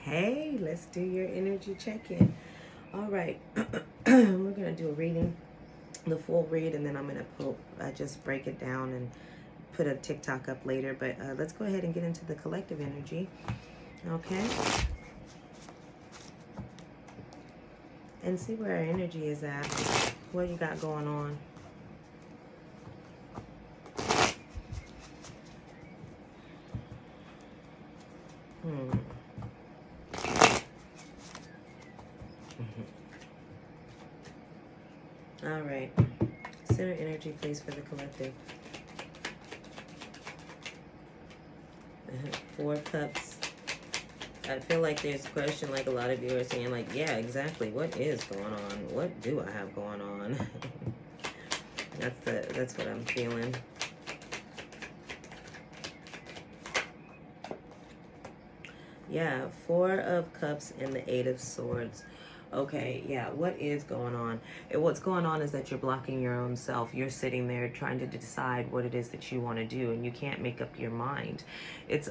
Hey, let's do your energy check-in. All right, we're gonna do a reading, the full read, and then I'm gonna just break it down and put a TikTok up later. But let's go ahead and get into the collective energy, okay? And see where our energy is at. What you got going on? Hmm. All right. Center energy, please, for the collective. 4 cups. I feel like there's a question, like a lot of you are saying, like, yeah, exactly. What is going on? What do I have going on? That's what I'm feeling. Yeah, 4 of Cups and the 8 of Swords. Okay, yeah, what is going on? What's going on is that you're blocking your own self. You're sitting there trying to decide what it is that you want to do, and you can't make up your mind. It's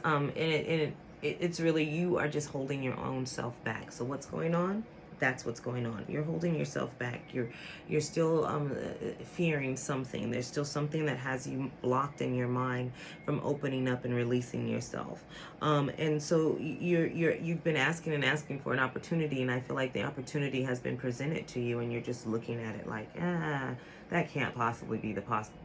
really, you are just holding your own self back. So what's going on? That's what's going on. You're holding yourself back. You're still fearing something. There's still something that has you blocked in your mind from opening up and releasing yourself. And so you've been asking and asking for an opportunity, and I feel like the opportunity has been presented to you, and you're just looking at it like, that can't possibly be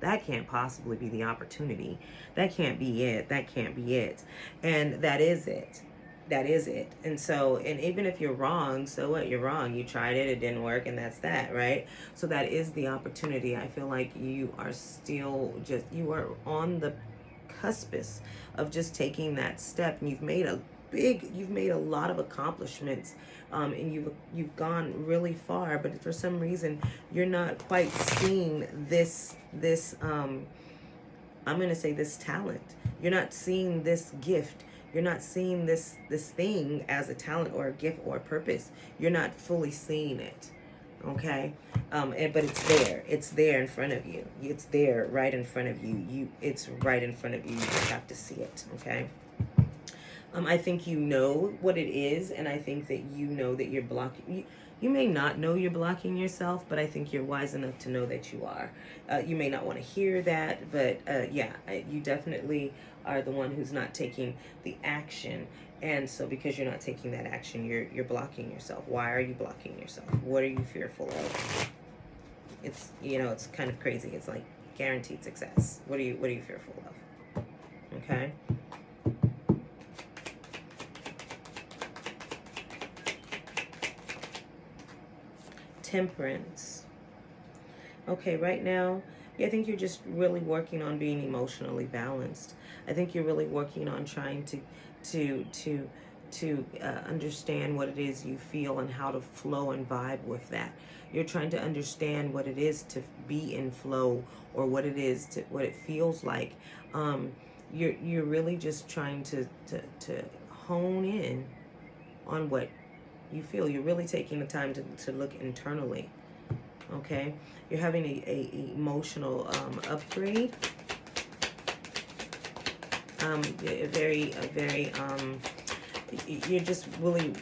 that can't possibly be the opportunity. That can't be it. That can't be it. And that is it. That is it. And so, and even if you're wrong, so what? You're wrong. You tried it, it didn't work, and that's that, right? So that is the opportunity. I feel like you are still you are on the cuspis of just taking that step, and you've made a lot of accomplishments, and you've gone really far, but for some reason you're not quite seeing this I'm going to say this talent. You're not seeing this gift. You're not seeing this thing as a talent or a gift or a purpose. You're not fully seeing it. Okay? But it's there. It's there in front of you. It's there right in front of you. It's right in front of you. You just have to see it. Okay? I think you know what it is, and I think that you know that you're blocking. You may not know you're blocking yourself, but I think you're wise enough to know that you are. You may not want to hear that, but you definitely are the one who's not taking the action. And so because you're not taking that action, you're blocking yourself. Why are you blocking yourself? What are you fearful of? It's kind of crazy. It's like guaranteed success. What are you fearful of? Okay? Temperance. Okay, right now, I think you're just really working on being emotionally balanced. I think you're really working on trying to understand what it is you feel and how to flow and vibe with that. You're trying to understand what it is to be in flow, or what it is to what it feels like. You're really just trying to hone in on what you feel. You're really taking the time to look internally. Okay, you're having a emotional upgrade. You're just really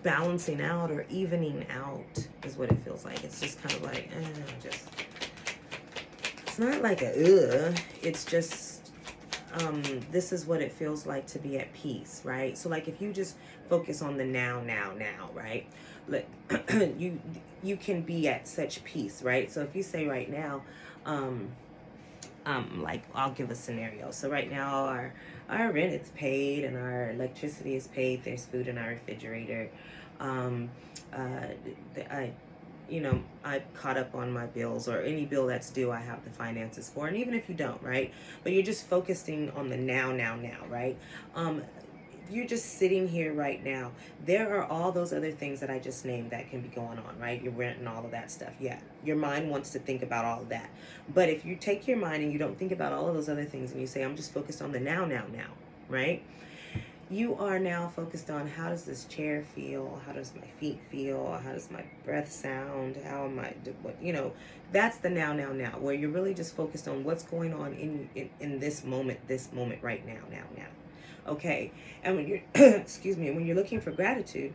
balancing out or evening out is what it feels like. It's just kind of like it's not like it's just this is what it feels like to be at peace, right? So like if you just focus on the now, right? Like you can be at such peace, right? So if you say right now, like I'll give a scenario. So right now our rent is paid and our electricity is paid. There's food in our refrigerator. I caught up on my bills, or any bill that's due I have the finances for. And even if you don't, right? But you're just focusing on the now, right? You're just sitting here right now. There are all those other things that I just named that can be going on, right? Your rent and all of that stuff. Yeah, your mind wants to think about all of that. But if you take your mind and you don't think about all of those other things, and you say, I'm just focused on the now, right? You are now focused on, how does this chair feel? How does my feet feel? How does my breath sound? How am I, that's the now, where you're really just focused on what's going on in this moment right now. Okay. And when you're, excuse me, when you're looking for gratitude,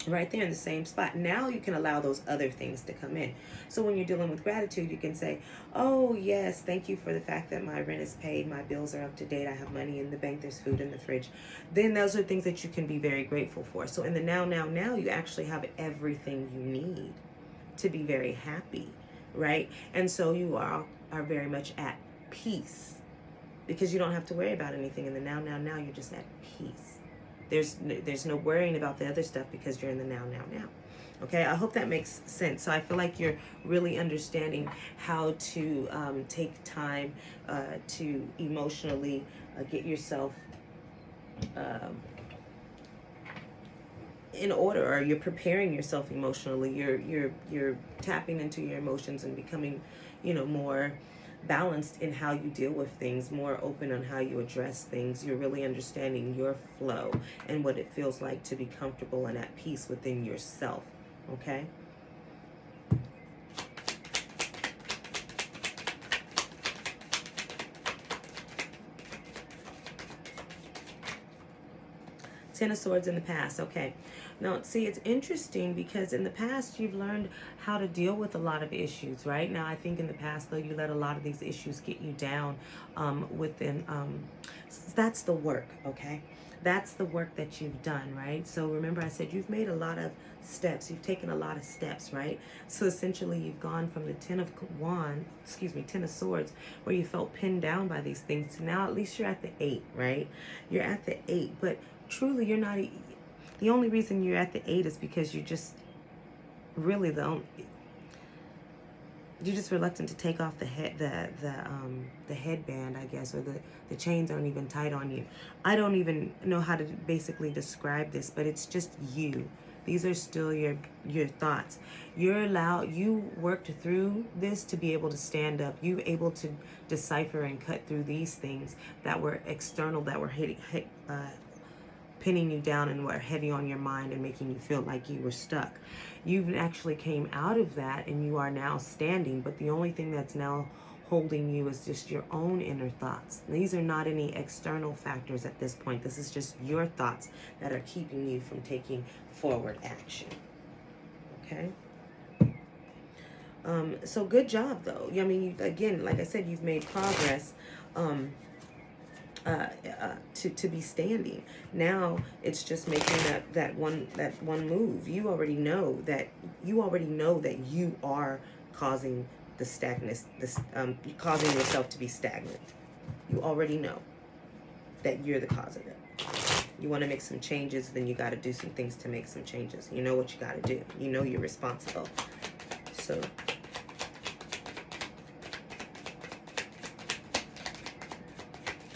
right there in the same spot, now you can allow those other things to come in. So when you're dealing with gratitude, you can say, oh yes, thank you for the fact that my rent is paid, my bills are up to date, I have money in the bank, there's food in the fridge. Then those are things that you can be very grateful for. So in the now, you actually have everything you need to be very happy, right? And so you are very much at peace, because you don't have to worry about anything in the now. You're just at peace. There's no worrying about the other stuff because you're in the now. Okay, I hope that makes sense. So I feel like you're really understanding how to take time to emotionally get yourself in order, or you're preparing yourself emotionally. You're tapping into your emotions and becoming, more balanced in how you deal with things, more open on how you address things. You're really understanding your flow and what it feels like to be comfortable and at peace within yourself. Okay? Ten of Swords in the past. Okay. Now, see, it's interesting because in the past you've learned how to deal with a lot of issues, right? Now, I think in the past, though, you let a lot of these issues get you down within. That's the work, okay? That's the work that you've done, right? So remember I said you've made a lot of steps. You've taken a lot of steps, right? So essentially you've gone from the Ten of Swords, where you felt pinned down by these things, to now at least you're at the 8, right? You're at the 8, but truly you're not. The only reason you're at the 8 is because you're just really you're just reluctant to take off the headband, I guess, or the chains aren't even tight on you. I don't even know how to basically describe this, but it's just you. These are still your thoughts. You worked through this to be able to stand up. You able to decipher and cut through these things that were external, that were pinning you down and were heavy on your mind and making you feel like you were stuck. You've actually came out of that and you are now standing, but the only thing that's now holding you is just your own inner thoughts. These are not any external factors at this point. This is just your thoughts that are keeping you from taking forward action. Okay? So good job, though. I mean, again, like I said, you've made progress. To be standing. Now it's just making that one move. You already know that you are causing the causing yourself to be stagnant. You already know that you're the cause of it. You want to make some changes, then you got to do some things to make some changes. You know what you got to do. You know you're responsible. So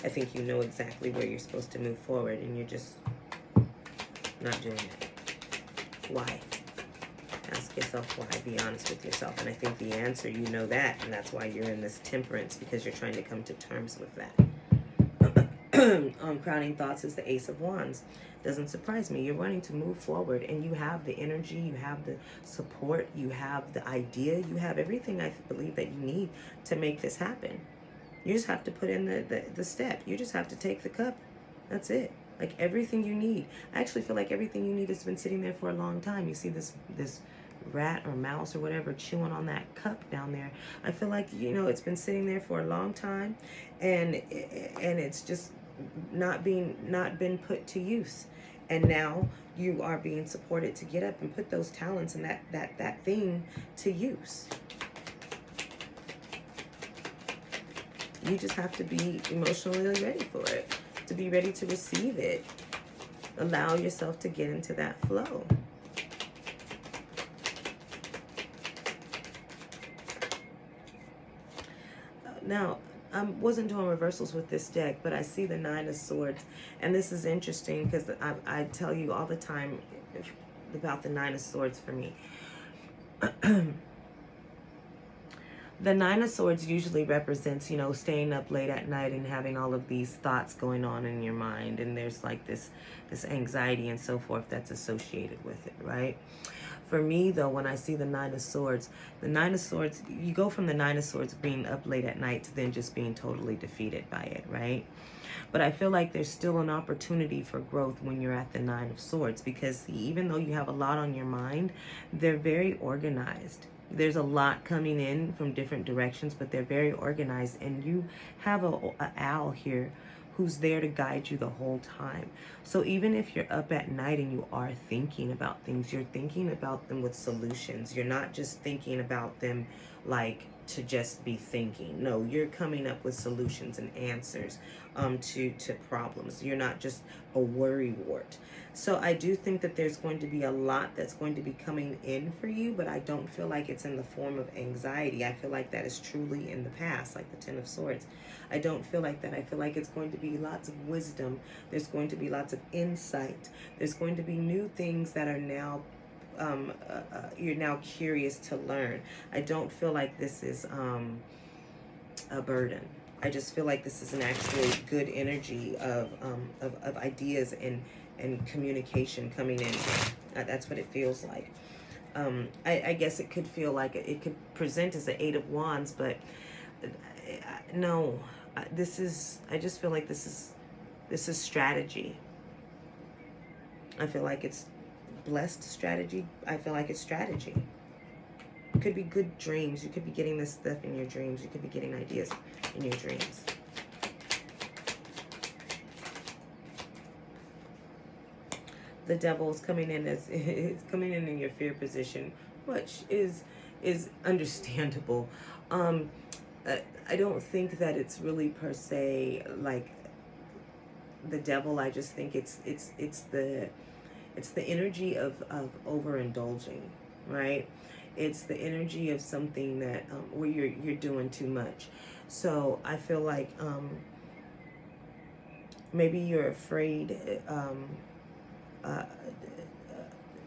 I think you know exactly where you're supposed to move forward, and you're just not doing it. Why? Ask yourself why. Be honest with yourself. And I think the answer, you know that, and that's why you're in this temperance, because you're trying to come to terms with that. Crowning thoughts is the Ace of Wands. Doesn't surprise me. You're wanting to move forward, and you have the energy, you have the support, you have the idea, you have everything I believe that you need to make this happen. You just have to put in the step. You just have to take the cup. That's it. Like everything you need. I actually feel like everything you need has been sitting there for a long time. You see this rat or mouse or whatever chewing on that cup down there. I feel like, it's been sitting there for a long time, and it's just not been put to use. And now you are being supported to get up and put those talents and that thing to use. You just have to be emotionally ready for it, to be ready to receive it. Allow yourself to get into that flow. Now, I wasn't doing reversals with this deck, but I see the Nine of Swords. And this is interesting because I tell you all the time about the Nine of Swords for me. The Nine of Swords usually represents, you know, staying up late at night and having all of these thoughts going on in your mind, and there's like this anxiety and so forth that's associated with it, right? For me, though, when I see the Nine of Swords, you go from the Nine of Swords being up late at night to then just being totally defeated by it, right? But I feel like there's still an opportunity for growth when you're at the Nine of Swords, because even though you have a lot on your mind, they're very organized. There's a lot coming in from different directions, but they're very organized, and you have a owl here who's there to guide you the whole time. So even if you're up at night and you are thinking about things, you're thinking about them with solutions. You're not just thinking about them like to just be thinking. No, you're coming up with solutions and answers to problems. You're not just a worry wart. So I do think that there's going to be a lot that's going to be coming in for you, but I don't feel like it's in the form of anxiety. I feel like that is truly in the past, like the Ten of Swords. I don't feel like that. I feel like it's going to be lots of wisdom. There's going to be lots of insight. There's going to be new things that are now you're now curious to learn. I don't feel like this is a burden. I just feel like this is an actually good energy of ideas and communication coming in. That's what it feels like. I guess it could feel like it could present as the Eight of Wands, but no, I just feel like this is strategy. I feel like it's blessed strategy. I feel like it's strategy. It could be good dreams. You could be getting this stuff in your dreams. You could be getting ideas in your dreams. The Devil is coming in as it's coming in your fear position, which is understandable. I don't think that it's really per se like the devil. I just think it's the energy of overindulging, right? It's the energy of something that where you're doing too much. So I feel like maybe you're afraid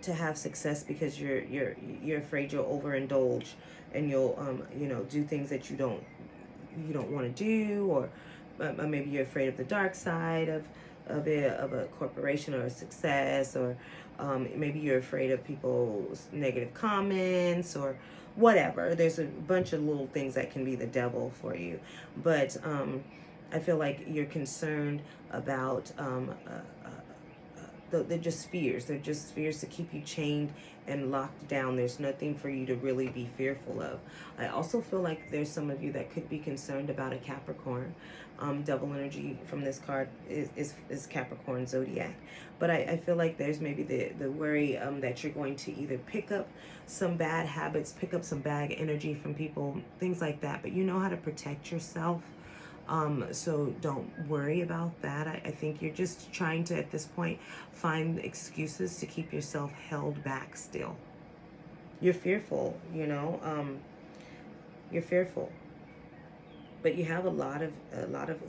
to have success because you're afraid you'll overindulge and you'll do things that you don't want to do, or maybe you're afraid of the dark side of a corporation or a success, or maybe you're afraid of people's negative comments or whatever. There's a bunch of little things that can be the devil for you, but I feel like you're concerned about they're just fears. They're just fears to keep you chained and locked down. There's nothing for you to really be fearful of. I also feel like there's some of you that could be concerned about a Capricorn. Double energy from this card is Capricorn zodiac. But I feel like there's maybe the worry that you're going to either pick up some bad habits, pick up some bad energy from people, things like that. But you know how to protect yourself. So don't worry about that. I think you're just trying to, at this point, find excuses to keep yourself held back still. You're fearful, you're fearful. But you have a lot of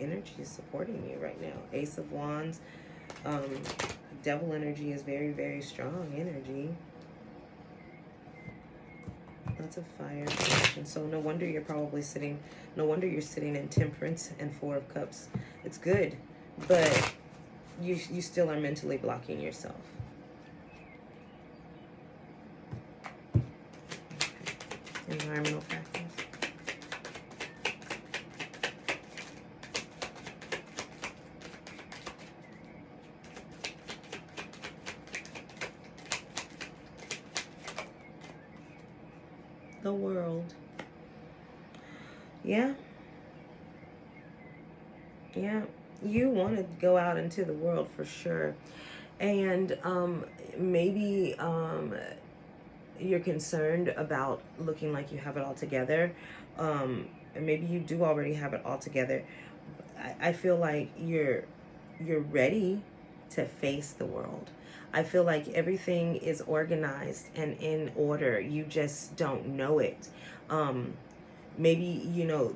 energy supporting you right now. Ace of Wands, devil energy is very, very strong energy. Lots of fire. And so no wonder you're sitting in Temperance and Four of Cups. It's good, but you still are mentally blocking yourself. Environmental factors. The world. Yeah, you want to go out into the world for sure, and maybe you're concerned about looking like you have it all together, and maybe you do already have it all together. I feel like you're ready to face the world. I feel like everything is organized and in order. You just don't know it. Maybe,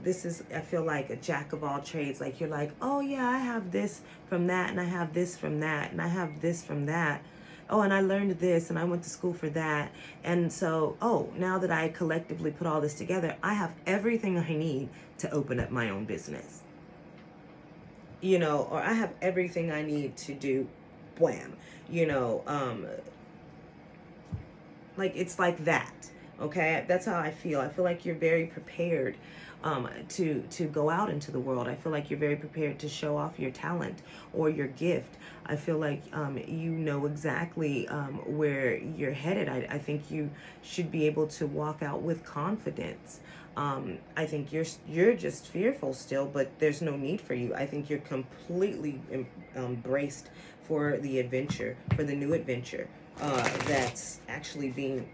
this is, I feel like a jack of all trades. Like you're like, oh yeah, I have this from that, and I have this from that, and I have this from that. Oh, and I learned this and I went to school for that. And so, oh, now that I collectively put all this together, I have everything I need to open up my own business. You know, or I have everything I need to do wham. You know, like it's like that. Okay, that's how I feel. I feel like you're very prepared to go out into the world. I feel like you're very prepared to show off your talent or your gift. I feel like you know exactly where you're headed. I think you should be able to walk out with confidence. I think you're just fearful still, but there's no need for you. I think you're completely braced for the adventure, for the new adventure that's actually being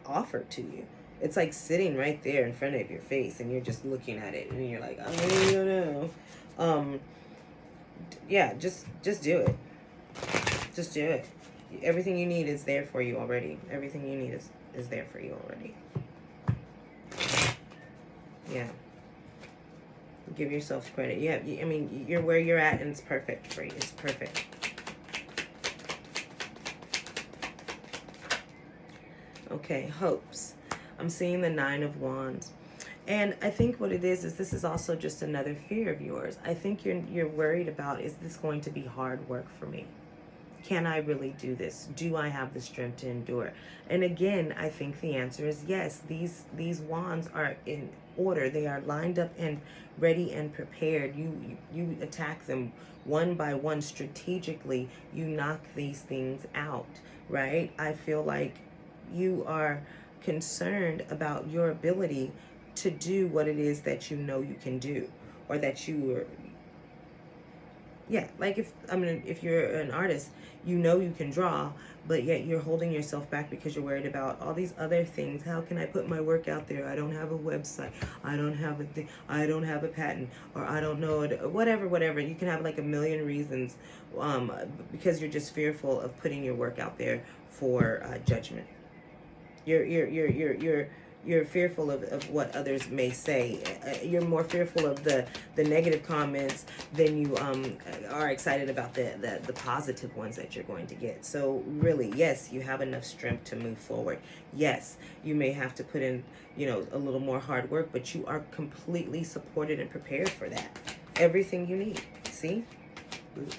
offered to you. It's like sitting right there in front of your face, and you're just looking at it, and you're like, I don't know. Yeah, just do it. Just do it. Everything you need is there for you already. Everything you need is there for you already. Yeah. Give yourself credit. Yeah, I mean, you're where you're at, and it's perfect for you. It's perfect. Okay, hopes. I'm seeing the 9 of Wands. And I think what it is this is also just another fear of yours. I think you're worried about, is this going to be hard work for me? Can I really do this? Do I have the strength to endure? And again, I think the answer is yes. These wands are in order. They are lined up and ready and prepared. You attack them one by one strategically. You knock these things out, right? I feel like you are concerned about your ability to do what it is that you know you can do, or that you are. Yeah, like if you're an artist, you know you can draw, but yet you're holding yourself back because you're worried about all these other things. How can I put my work out there? I don't have a website. I don't have a thing. I don't have a patent, or I don't know it. Whatever. You can have like a million reasons, because you're just fearful of putting your work out there for judgment. You're fearful of what others may say. You're more fearful of the negative comments than you are excited about the positive ones that you're going to get. So really, yes, you have enough strength to move forward. Yes, you may have to put in, a little more hard work, but you are completely supported and prepared for that. Everything you need. See?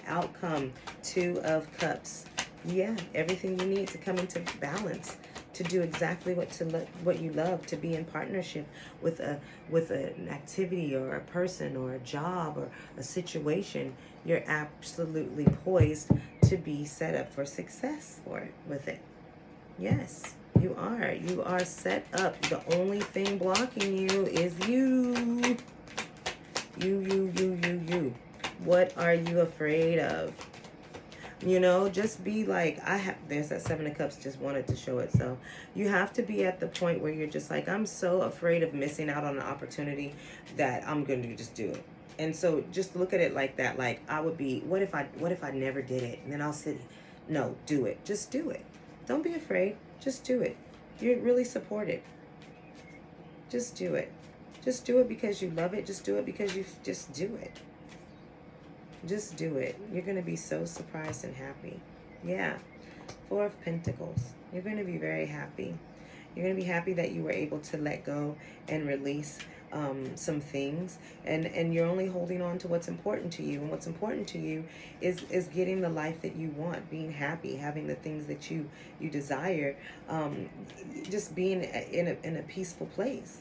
Outcome, 2 of Cups. Yeah, everything you need to come into balance, to do exactly what you love, to be in partnership with an activity or a person or a job or a situation. You're absolutely poised to be set up for success with it. Yes, you are. You are set up. The only thing blocking you is you. You. What are you afraid of? Just be like, there's that 7 of Cups, just wanted to show itself. You have to be at the point where you're just like, I'm so afraid of missing out on an opportunity that I'm going to just do it. And so just look at it like that. Like, I would be, what if I never did it? And then I'll sit. No, do it. Just do it. Don't be afraid. Just do it. You're really supported. Just do it. Just do it because you love it. Just do it because you just do it. Just do it. You're going to be so surprised and happy. Yeah. 4 of Pentacles. You're going to be very happy. You're going to be happy that you were able to let go and release some things. And you're only holding on to what's important to you. And what's important to you is getting the life that you want, being happy, having the things that you desire, just being in a peaceful place.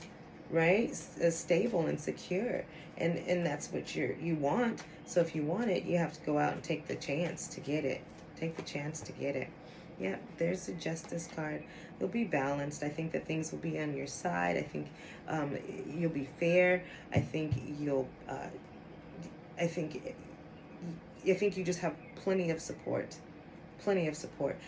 Right? Stable and secure. And that's what you want. So if you want it, you have to go out and take the chance to get it. Take the chance to get it. Yeah, there's a Justice card. You'll be balanced. I think that things will be on your side. I think you'll be fair. I think I think you just have plenty of support. Plenty of support.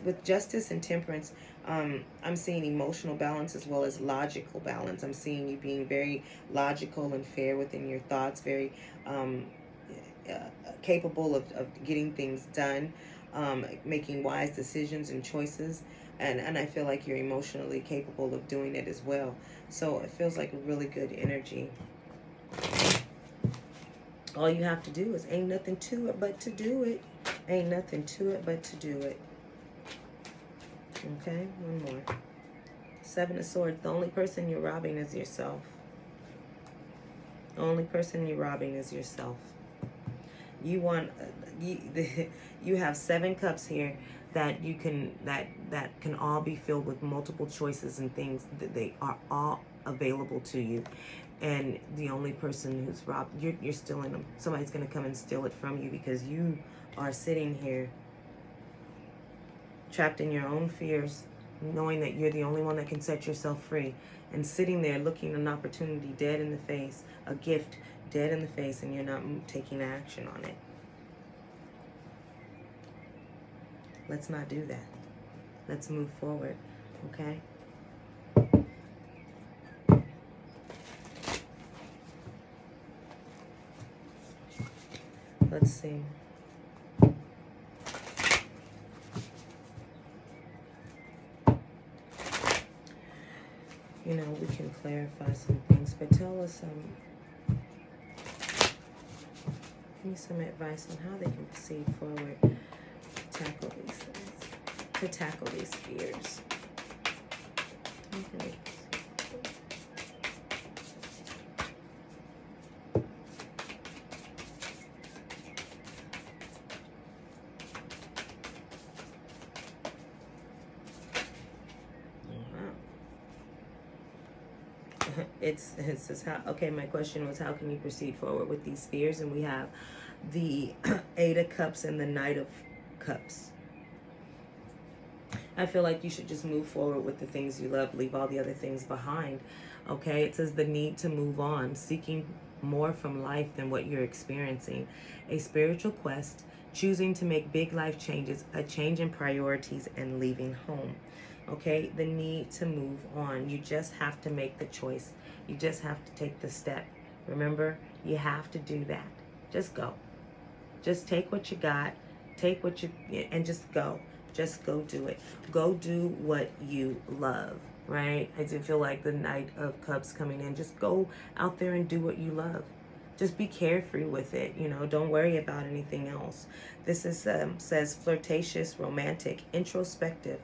With Justice and Temperance, I'm seeing emotional balance as well as logical balance. I'm seeing you being very logical and fair within your thoughts, very capable of getting things done, making wise decisions and choices. And I feel like you're emotionally capable of doing it as well. So it feels like a really good energy. All you have to do is ain't nothing to it but to do it. Ain't nothing to it but to do it. Okay, one more. Seven of Swords. The only person you're robbing is yourself. The only person you're robbing is yourself. You want you have 7 cups here that you can that can all be filled with multiple choices and things that they are all available to you. And the only person who's robbed, you're stealing them. Somebody's going to come and steal it from you because you are sitting here trapped in your own fears, knowing that you're the only one that can set yourself free, and sitting there looking an opportunity dead in the face, a gift dead in the face, and you're not taking action on it. Let's not do that. Let's move forward, okay? Let's see. You know, we can clarify some things, but tell us give me some advice on how they can proceed forward to tackle these things, to tackle these fears. Okay. It says how. Okay, my question was how can you proceed forward with these fears, and we have the 8 of Cups and the Knight of Cups. I feel like you should just move forward with the things you love, leave all the other things behind. Okay, it says the need to move on, seeking more from life than what you're experiencing, a spiritual quest, choosing to make big life changes, a change in priorities, and leaving home. Okay, the need to move on. You just have to make the choice. You just have to take the step. Remember, you have to do that. Just go. Just take what you got, take what you, and just go. Just go do it. Go do what you love, right? I do feel like the Knight of Cups coming in. Just go out there and do what you love. Just be carefree with it. You know, don't worry about anything else. This is says flirtatious, romantic, introspective,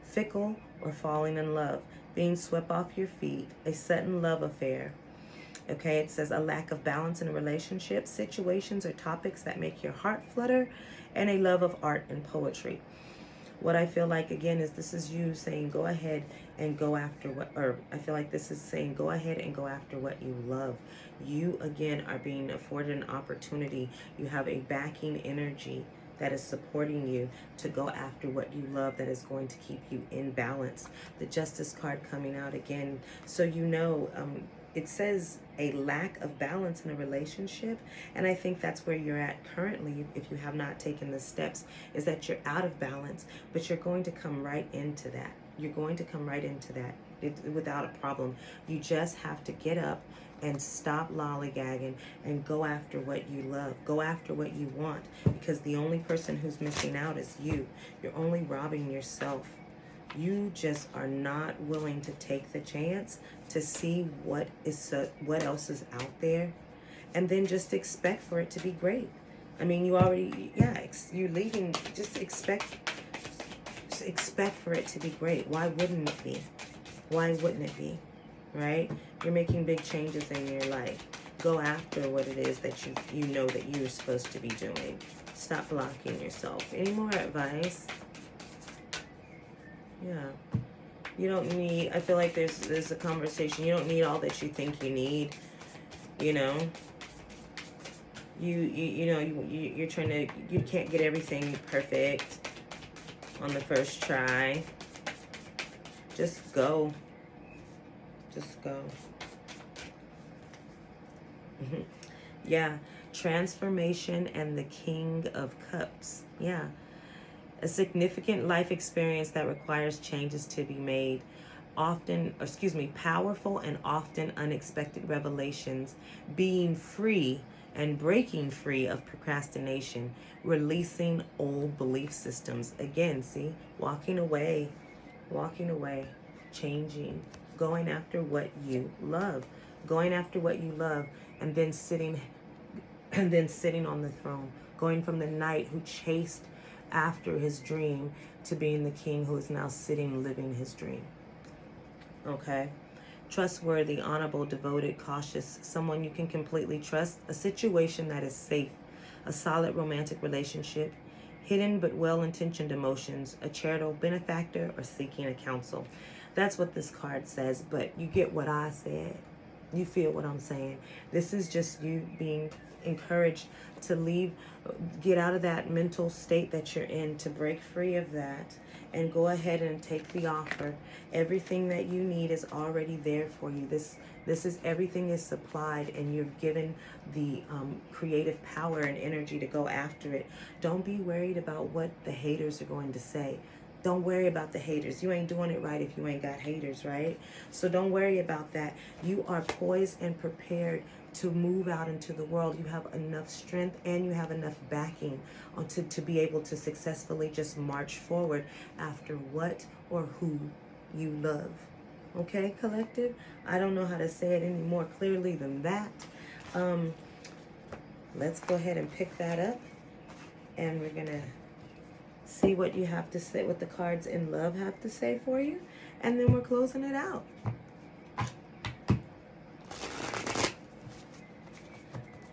fickle, or falling in love, being swept off your feet, a sudden love affair. Okay, it says a lack of balance in a relationship, situations or topics that make your heart flutter, and a love of art and poetry. What I feel like, again, is this is you saying go ahead and go after what, or I feel like this is saying go ahead and go after what you love. You, again, are being afforded an opportunity. You have a backing energy that is supporting you to go after what you love, that is going to keep you in balance. The Justice card coming out again. So you know, it says a lack of balance in a relationship, and I think that's where you're at currently if you have not taken the steps, is that you're out of balance, but you're going to come right into that. You're going to come right into that without a problem. You just have to get up and stop lollygagging and go after what you love. Go after what you want, because the only person who's missing out is you. You're only robbing yourself. You just are not willing to take the chance to see what else is out there, and then just expect for it to be great. I mean, you already, you're leaving. Just expect for it to be great. Why wouldn't it be? Why wouldn't it be? Right? You're making big changes in your life. Go after what it is that you know that you're supposed to be doing. Stop blocking yourself. Any more advice? Yeah. You don't need, I feel like there's a conversation. You don't need all that you think you need. You know? You're trying to, you can't get everything perfect on the first try. Just go. Just go. Yeah. Transformation and the King of Cups. Yeah. A significant life experience that requires changes to be made. Powerful and often unexpected revelations. Being free and breaking free of procrastination. Releasing old belief systems. Again, see? Walking away. Changing. Going after what you love. Going after what you love, and then sitting on the throne. Going from the knight who chased after his dream to being the king who is now sitting living his dream. Okay? Trustworthy, honorable, devoted, cautious, someone you can completely trust, a situation that is safe, a solid romantic relationship, hidden but well-intentioned emotions, a charitable benefactor, or seeking a counsel. That's what this card says, but you get what I said. You feel what I'm saying. This is just you being encouraged to leave, get out of that mental state that you're in, to break free of that and go ahead and take the offer. Everything that you need is already there for you. This is, everything is supplied, and you're given the creative power and energy to go after it. Don't be worried about what the haters are going to say. Don't worry about the haters. You ain't doing it right if you ain't got haters, right? So don't worry about that. You are poised and prepared to move out into the world. You have enough strength and you have enough backing to be able to successfully just march forward after what or who you love. Okay, collective? I don't know how to say it any more clearly than that. Let's go ahead and pick that up, and we're going to see what you have to say, what the cards in love have to say for you, and then we're closing it out.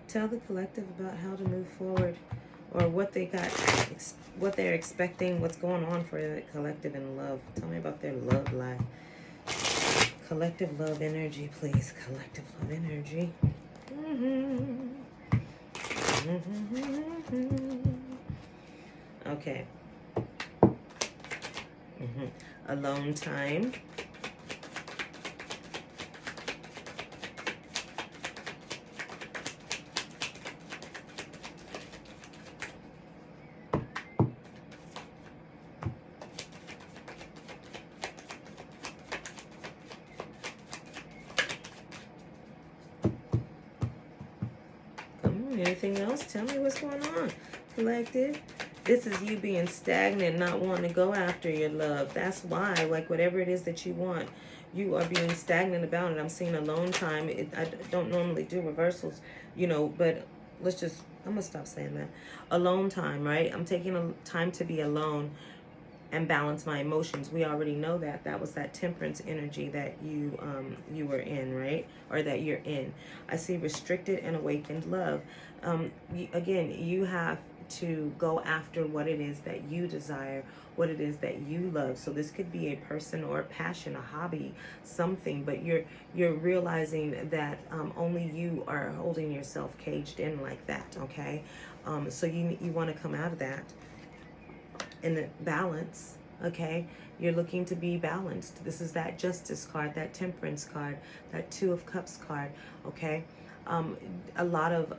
Tell the collective about how to move forward, or what they got, what they're expecting, what's going on for the collective in love. Tell me about their love life. Collective love energy, please. Collective love energy. Okay. Alone time. Anything else? Tell me what's going on, collective. This is you being stagnant, not wanting to go after your love. That's why, like, whatever it is that you want, you are being stagnant about it. I'm seeing alone time. I don't normally do reversals, you know, but let's just, I'm going to stop saying that. Alone time, right? I'm taking a time to be alone and balance my emotions. We already know that. That was that temperance energy that you were in, right? Or that you're in. I see restricted and awakened love. Again, you have to go after what it is that you desire, what it is that you love. So this could be a person or a passion, a hobby, something, but you're realizing that only you are holding yourself caged in like that, okay? So you want to come out of that in the balance, okay? You're looking to be balanced. This is that justice card, that temperance card, that 2 of Cups card, okay? A lot of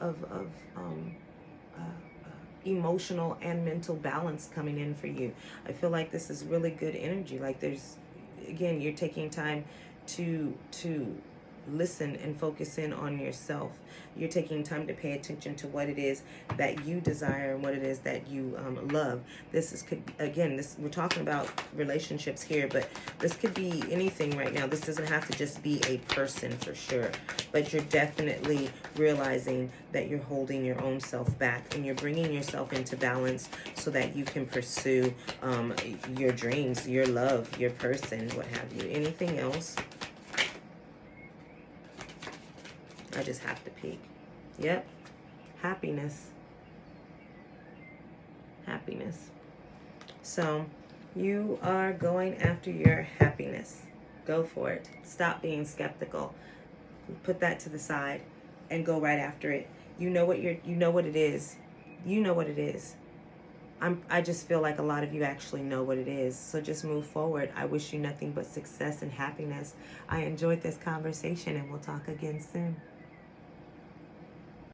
emotional and mental balance coming in for you. I feel like this is really good energy. Like, there's, again, you're taking time to listen and focus in on yourself. You're taking time to pay attention to what it is that you desire and what it is that you love. This is, we're talking about relationships here, but this could be anything right now. This doesn't have to just be a person for sure, but you're definitely realizing that you're holding your own self back and you're bringing yourself into balance so that you can pursue your dreams, your love, your person, what have you. Anything else? I just have to peek. Yep. Happiness. Happiness. So you are going after your happiness. Go for it. Stop being skeptical. Put that to the side and go right after it. You know what it is. You know what it is. I just feel like a lot of you actually know what it is. So just move forward. I wish you nothing but success and happiness. I enjoyed this conversation, and we'll talk again soon.